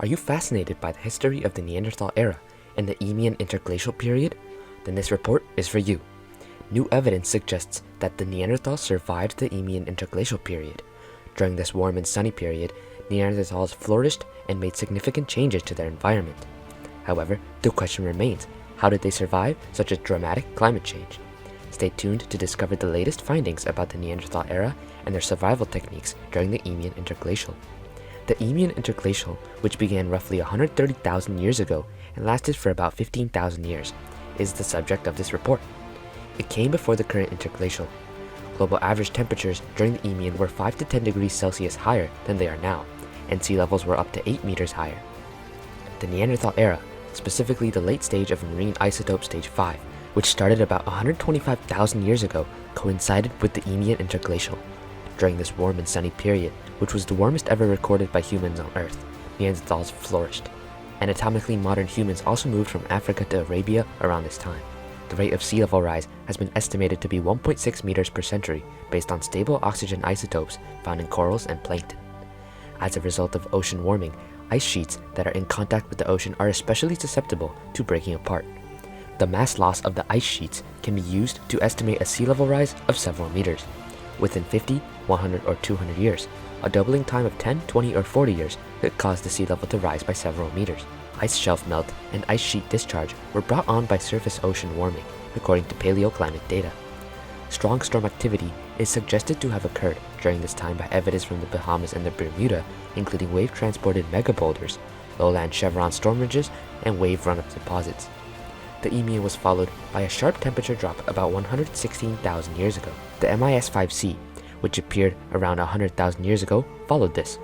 Are you fascinated by the history of the Neanderthal era and the Eemian Interglacial period? Then this report is for you. New evidence suggests that the Neanderthals survived the Eemian Interglacial period. During this warm and sunny period, Neanderthals flourished and made significant changes to their environment. However, the question remains, how did they survive such a dramatic climate change? Stay tuned to discover the latest findings about the Neanderthal era and their survival techniques during the Eemian Interglacial. The Eemian Interglacial, which began roughly 130,000 years ago and lasted for about 15,000 years, is the subject of this report. It came before the current interglacial. Global average temperatures during the Eemian were 5 to 10 degrees Celsius higher than they are now, and sea levels were up to 8 meters higher. The Neanderthal era, specifically the late stage of marine isotope stage 5, which started about 125,000 years ago, coincided with the Eemian Interglacial. During this warm and sunny period, which was the warmest ever recorded by humans on Earth, Neanderthals flourished. Anatomically modern humans also moved from Africa to Arabia around this time. The rate of sea level rise has been estimated to be 1.6 meters per century based on stable oxygen isotopes found in corals and plankton. As a result of ocean warming, ice sheets that are in contact with the ocean are especially susceptible to breaking apart. The mass loss of the ice sheets can be used to estimate a sea level rise of several meters. Within 50, 100, or 200 years, a doubling time of 10, 20, or 40 years could cause the sea level to rise by several meters. Ice shelf melt and ice sheet discharge were brought on by surface ocean warming, according to paleoclimate data. Strong storm activity is suggested to have occurred during this time by evidence from the Bahamas and the Bermuda, including wave-transported megaboulders, lowland chevron storm ridges, and wave run-up deposits. The Eemian was followed by a sharp temperature drop about 116,000 years ago. The MIS-5C, which appeared around 100,000 years ago, followed this.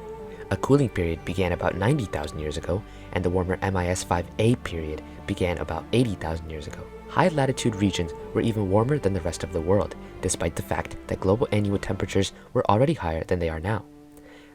A cooling period began about 90,000 years ago, and the warmer MIS-5A period began about 80,000 years ago. High-latitude regions were even warmer than the rest of the world, despite the fact that global annual temperatures were already higher than they are now.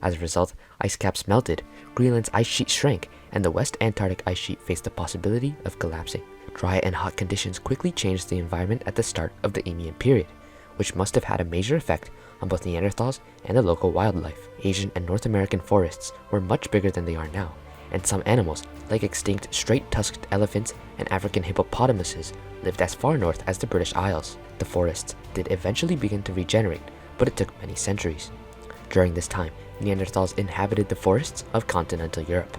As a result, ice caps melted, Greenland's ice sheet shrank, and the West Antarctic ice sheet faced the possibility of collapsing. Dry and hot conditions quickly changed the environment at the start of the Eemian period, which must have had a major effect on both Neanderthals and the local wildlife. Asian and North American forests were much bigger than they are now, and some animals, like extinct straight-tusked elephants and African hippopotamuses, lived as far north as the British Isles. The forests did eventually begin to regenerate, but it took many centuries. During this time, Neanderthals inhabited the forests of continental Europe.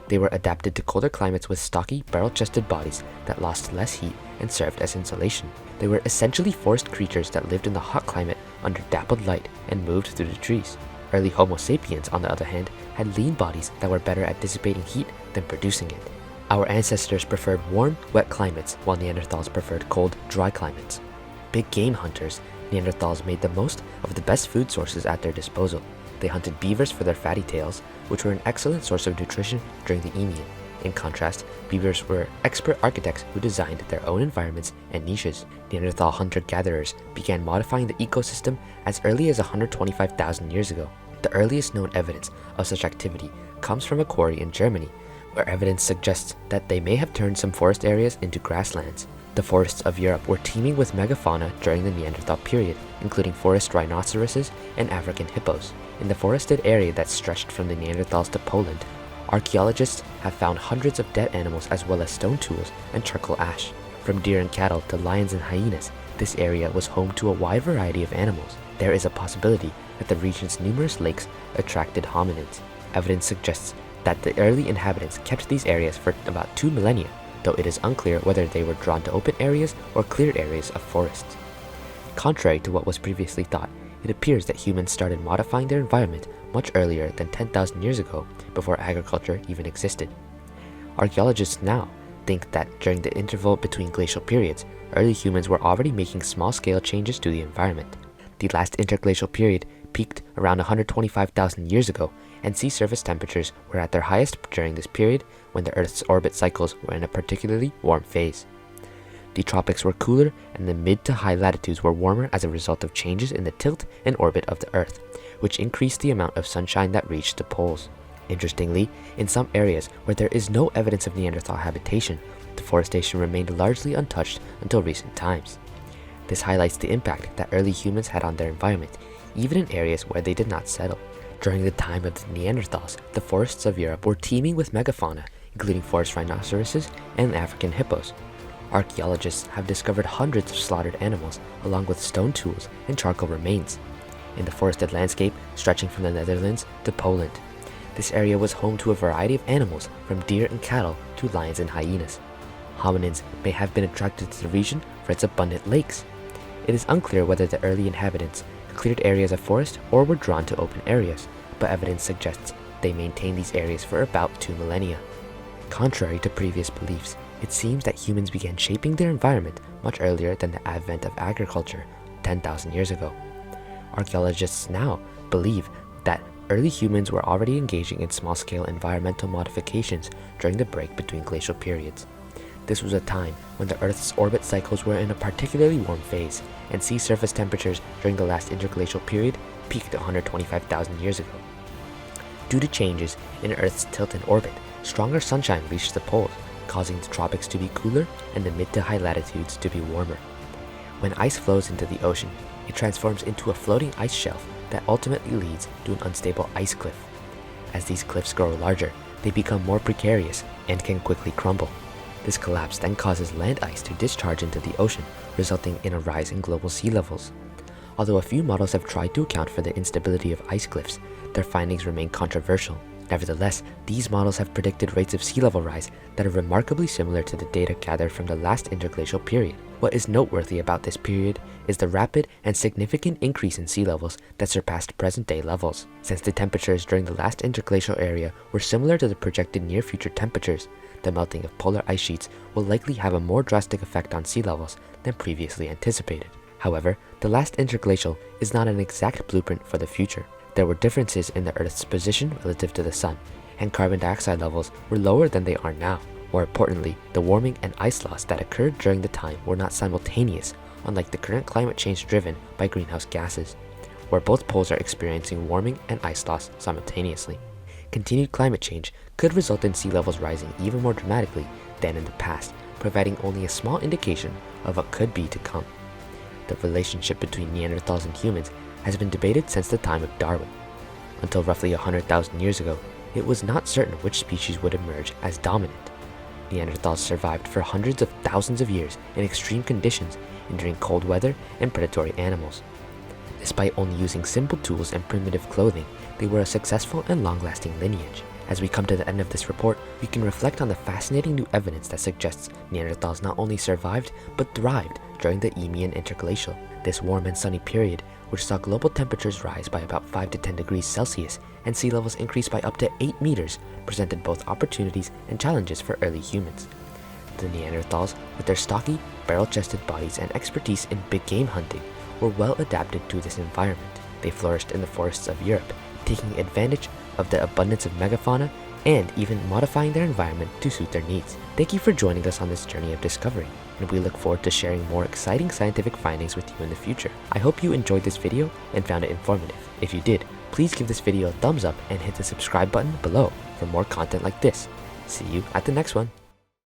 They were adapted to colder climates with stocky, barrel-chested bodies that lost less heat and served as insulation. They were essentially forest creatures that lived in the hot climate under dappled light and moved through the trees. Early Homo sapiens, on the other hand, had lean bodies that were better at dissipating heat than producing it. Our ancestors preferred warm, wet climates, while Neanderthals preferred cold, dry climates. Big game hunters, Neanderthals made the most of the best food sources at their disposal. They hunted beavers for their fatty tails, which were an excellent source of nutrition during the Eemian. In contrast, beavers were expert architects who designed their own environments and niches. Neanderthal hunter-gatherers began modifying the ecosystem as early as 125,000 years ago. The earliest known evidence of such activity comes from a quarry in Germany, where evidence suggests that they may have turned some forest areas into grasslands. The forests of Europe were teeming with megafauna during the Neanderthal period, including forest rhinoceroses and African hippos. In the forested area that stretched from the Neanderthals to Poland, archaeologists have found hundreds of dead animals as well as stone tools and charcoal ash. From deer and cattle to lions and hyenas, this area was home to a wide variety of animals. There is a possibility that the region's numerous lakes attracted hominids. Evidence suggests that the early inhabitants kept these areas for about 2 millennia, though it is unclear whether they were drawn to open areas or cleared areas of forests. Contrary to what was previously thought, it appears that humans started modifying their environment much earlier than 10,000 years ago, before agriculture even existed. Archaeologists now think that during the interval between glacial periods, early humans were already making small-scale changes to the environment. The last interglacial period peaked around 125,000 years ago, and sea surface temperatures were at their highest during this period when the Earth's orbit cycles were in a particularly warm phase. The tropics were cooler, and the mid to high latitudes were warmer as a result of changes in the tilt and orbit of the Earth, which increased the amount of sunshine that reached the poles. Interestingly, in some areas where there is no evidence of Neanderthal habitation, deforestation remained largely untouched until recent times. This highlights the impact that early humans had on their environment, even in areas where they did not settle. During the time of the Neanderthals, the forests of Europe were teeming with megafauna, including forest rhinoceroses and African hippos. Archaeologists have discovered hundreds of slaughtered animals, along with stone tools and charcoal remains, in the forested landscape stretching from the Netherlands to Poland. This area was home to a variety of animals, from deer and cattle to lions and hyenas. Hominins may have been attracted to the region for its abundant lakes. It is unclear whether the early inhabitants cleared areas of forest or were drawn to open areas, but evidence suggests they maintained these areas for about 2 millennia. Contrary to previous beliefs, it seems that humans began shaping their environment much earlier than the advent of agriculture 10,000 years ago. Archaeologists now believe that early humans were already engaging in small-scale environmental modifications during the break between glacial periods. This was a time when the Earth's orbit cycles were in a particularly warm phase, and sea surface temperatures during the last interglacial period peaked 125,000 years ago. Due to changes in Earth's tilt and orbit, stronger sunshine reached the poles, causing the tropics to be cooler and the mid to high latitudes to be warmer. When ice flows into the ocean, it transforms into a floating ice shelf that ultimately leads to an unstable ice cliff. As these cliffs grow larger, they become more precarious and can quickly crumble. This collapse then causes land ice to discharge into the ocean, resulting in a rise in global sea levels. Although a few models have tried to account for the instability of ice cliffs, their findings remain controversial. Nevertheless, these models have predicted rates of sea level rise that are remarkably similar to the data gathered from the last interglacial period. What is noteworthy about this period is the rapid and significant increase in sea levels that surpassed present-day levels. Since the temperatures during the last interglacial area were similar to the projected near-future temperatures, the melting of polar ice sheets will likely have a more drastic effect on sea levels than previously anticipated. However, the last interglacial is not an exact blueprint for the future. There were differences in the Earth's position relative to the Sun, and carbon dioxide levels were lower than they are now. More importantly, the warming and ice loss that occurred during the time were not simultaneous, unlike the current climate change driven by greenhouse gases, where both poles are experiencing warming and ice loss simultaneously. Continued climate change could result in sea levels rising even more dramatically than in the past, providing only a small indication of what could be to come. The relationship between Neanderthals and humans has been debated since the time of Darwin. Until roughly 100,000 years ago, it was not certain which species would emerge as dominant. Neanderthals survived for hundreds of thousands of years in extreme conditions, enduring cold weather and predatory animals. Despite only using simple tools and primitive clothing, they were a successful and long-lasting lineage. As we come to the end of this report, we can reflect on the fascinating new evidence that suggests Neanderthals not only survived, but thrived during the Eemian Interglacial. This warm and sunny period, which saw global temperatures rise by about 5 to 10 degrees Celsius and sea levels increase by up to 8 meters, presented both opportunities and challenges for early humans. The Neanderthals, with their stocky, barrel-chested bodies and expertise in big game hunting, were well adapted to this environment. They flourished in the forests of Europe, taking advantage of the abundance of megafauna and even modifying their environment to suit their needs. Thank you for joining us on this journey of discovery, and we look forward to sharing more exciting scientific findings with you in the future. I hope you enjoyed this video and found it informative. If you did, please give this video a thumbs up and hit the subscribe button below for more content like this. See you at the next one.